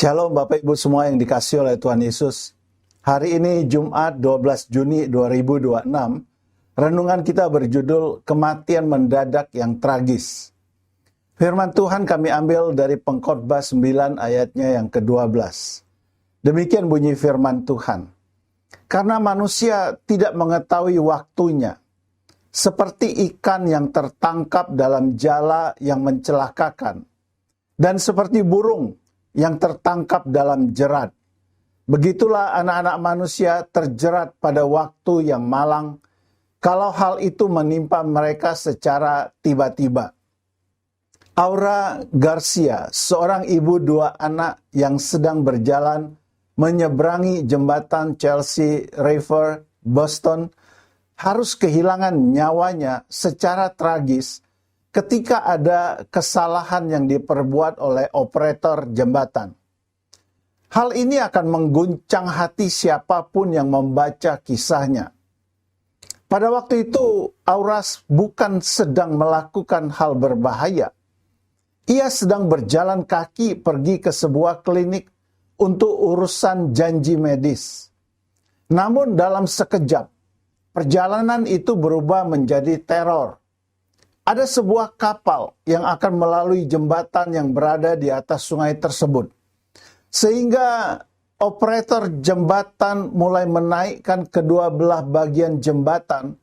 Shalom Bapak Ibu semua yang dikasihi oleh Tuhan Yesus. Hari ini Jumat 12 Juni 2026, renungan kita berjudul Kematian Mendadak yang Tragis. Firman Tuhan kami ambil dari Pengkhotbah 9 ayatnya yang ke-12. Demikian bunyi firman Tuhan. Karena manusia tidak mengetahui waktunya, seperti ikan yang tertangkap dalam jala yang mencelakakan, dan seperti burung yang tertangkap dalam jerat. Begitulah anak-anak manusia terjerat pada waktu yang malang, kalau hal itu menimpa mereka secara tiba-tiba. Aura Garcia, seorang ibu dua anak yang sedang berjalan menyeberangi jembatan Chelsea River, Boston, harus kehilangan nyawanya secara tragis ketika ada kesalahan yang diperbuat oleh operator jembatan. Hal ini akan mengguncang hati siapapun yang membaca kisahnya. Pada waktu itu, Auras bukan sedang melakukan hal berbahaya. Ia sedang berjalan kaki pergi ke sebuah klinik untuk urusan janji medis. Namun dalam sekejap, perjalanan itu berubah menjadi teror. Ada sebuah kapal yang akan melalui jembatan yang berada di atas sungai tersebut. Sehingga operator jembatan mulai menaikkan kedua belah bagian jembatan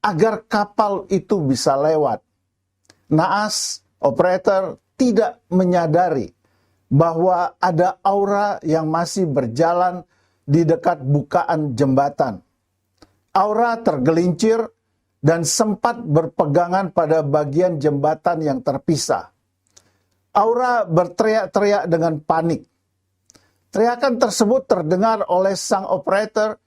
agar kapal itu bisa lewat. Naas, operator tidak menyadari bahwa ada aura yang masih berjalan di dekat bukaan jembatan. Aura tergelincir dan sempat berpegangan pada bagian jembatan yang terpisah. Aura berteriak-teriak dengan panik. Teriakan tersebut terdengar oleh sang operator,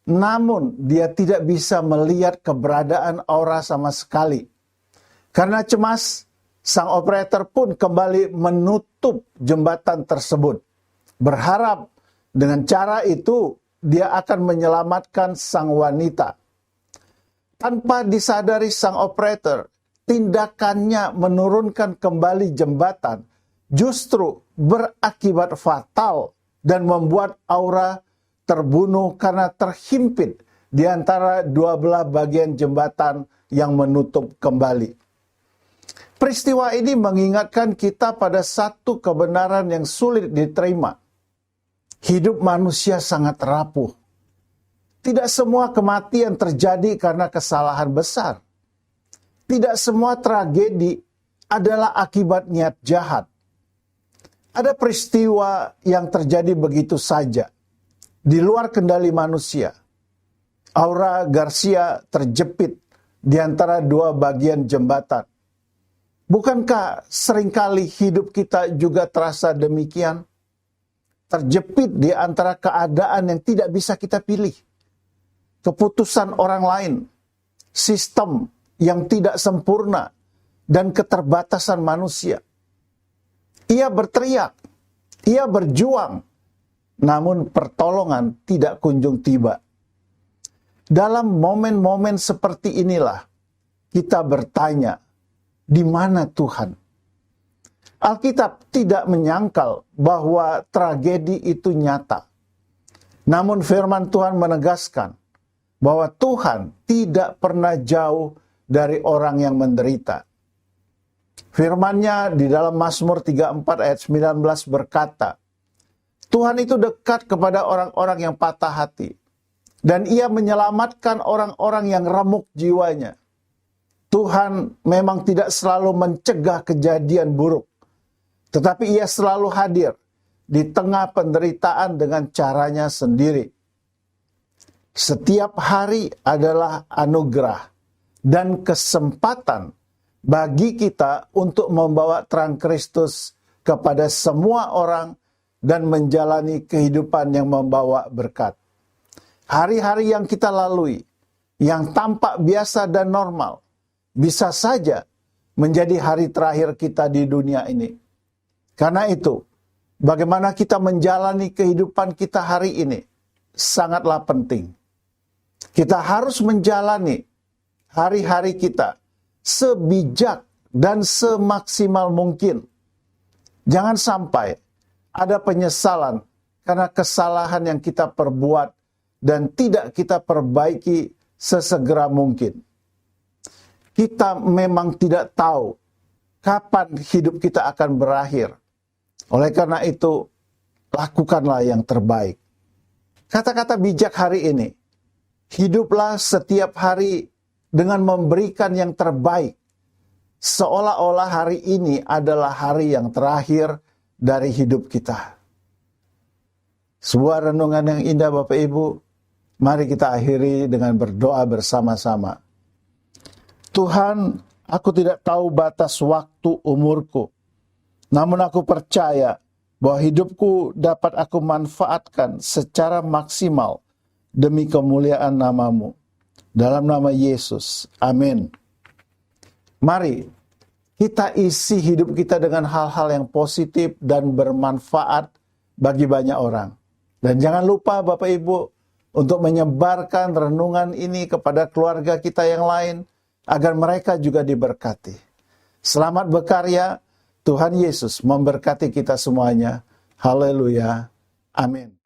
namun dia tidak bisa melihat keberadaan Aura sama sekali. Karena cemas, sang operator pun kembali menutup jembatan tersebut, berharap dengan cara itu dia akan menyelamatkan sang wanita. Tanpa disadari sang operator, tindakannya menurunkan kembali jembatan justru berakibat fatal dan membuat Aura terbunuh karena terhimpit di antara dua belah bagian jembatan yang menutup kembali. Peristiwa ini mengingatkan kita pada satu kebenaran yang sulit diterima. Hidup manusia sangat rapuh. Tidak semua kematian terjadi karena kesalahan besar. Tidak semua tragedi adalah akibat niat jahat. Ada peristiwa yang terjadi begitu saja, di luar kendali manusia. Aura Garcia terjepit di antara dua bagian jembatan. Bukankah seringkali hidup kita juga terasa demikian? Terjepit di antara keadaan yang tidak bisa kita pilih. Keputusan orang lain, sistem yang tidak sempurna, dan keterbatasan manusia. Ia berteriak, ia berjuang, namun pertolongan tidak kunjung tiba. Dalam momen-momen seperti inilah, kita bertanya, di mana Tuhan? Alkitab tidak menyangkal bahwa tragedi itu nyata. Namun firman Tuhan menegaskan, bahwa Tuhan tidak pernah jauh dari orang yang menderita. Firman-Nya di dalam Mazmur 34 ayat 19 berkata, Tuhan itu dekat kepada orang-orang yang patah hati, dan Ia menyelamatkan orang-orang yang remuk jiwanya. Tuhan memang tidak selalu mencegah kejadian buruk, tetapi Ia selalu hadir di tengah penderitaan dengan caranya sendiri. Setiap hari adalah anugerah dan kesempatan bagi kita untuk membawa terang Kristus kepada semua orang dan menjalani kehidupan yang membawa berkat. Hari-hari yang kita lalui, yang tampak biasa dan normal, bisa saja menjadi hari terakhir kita di dunia ini. Karena itu, bagaimana kita menjalani kehidupan kita hari ini sangatlah penting. Kita harus menjalani hari-hari kita sebijak dan semaksimal mungkin. Jangan sampai ada penyesalan karena kesalahan yang kita perbuat dan tidak kita perbaiki sesegera mungkin. Kita memang tidak tahu kapan hidup kita akan berakhir. Oleh karena itu, lakukanlah yang terbaik. Kata-kata bijak hari ini, hiduplah setiap hari dengan memberikan yang terbaik. Seolah-olah hari ini adalah hari yang terakhir dari hidup kita. Sebuah renungan yang indah Bapak Ibu, mari kita akhiri dengan berdoa bersama-sama. Tuhan, aku tidak tahu batas waktu umurku, namun aku percaya bahwa hidupku dapat aku manfaatkan secara maksimal demi kemuliaan nama-Mu. Dalam nama Yesus, amin. Mari kita isi hidup kita dengan hal-hal yang positif dan bermanfaat bagi banyak orang. Dan jangan lupa Bapak Ibu untuk menyebarkan renungan ini kepada keluarga kita yang lain agar mereka juga diberkati. Selamat berkarya, Tuhan Yesus memberkati kita semuanya. Haleluya. Amin.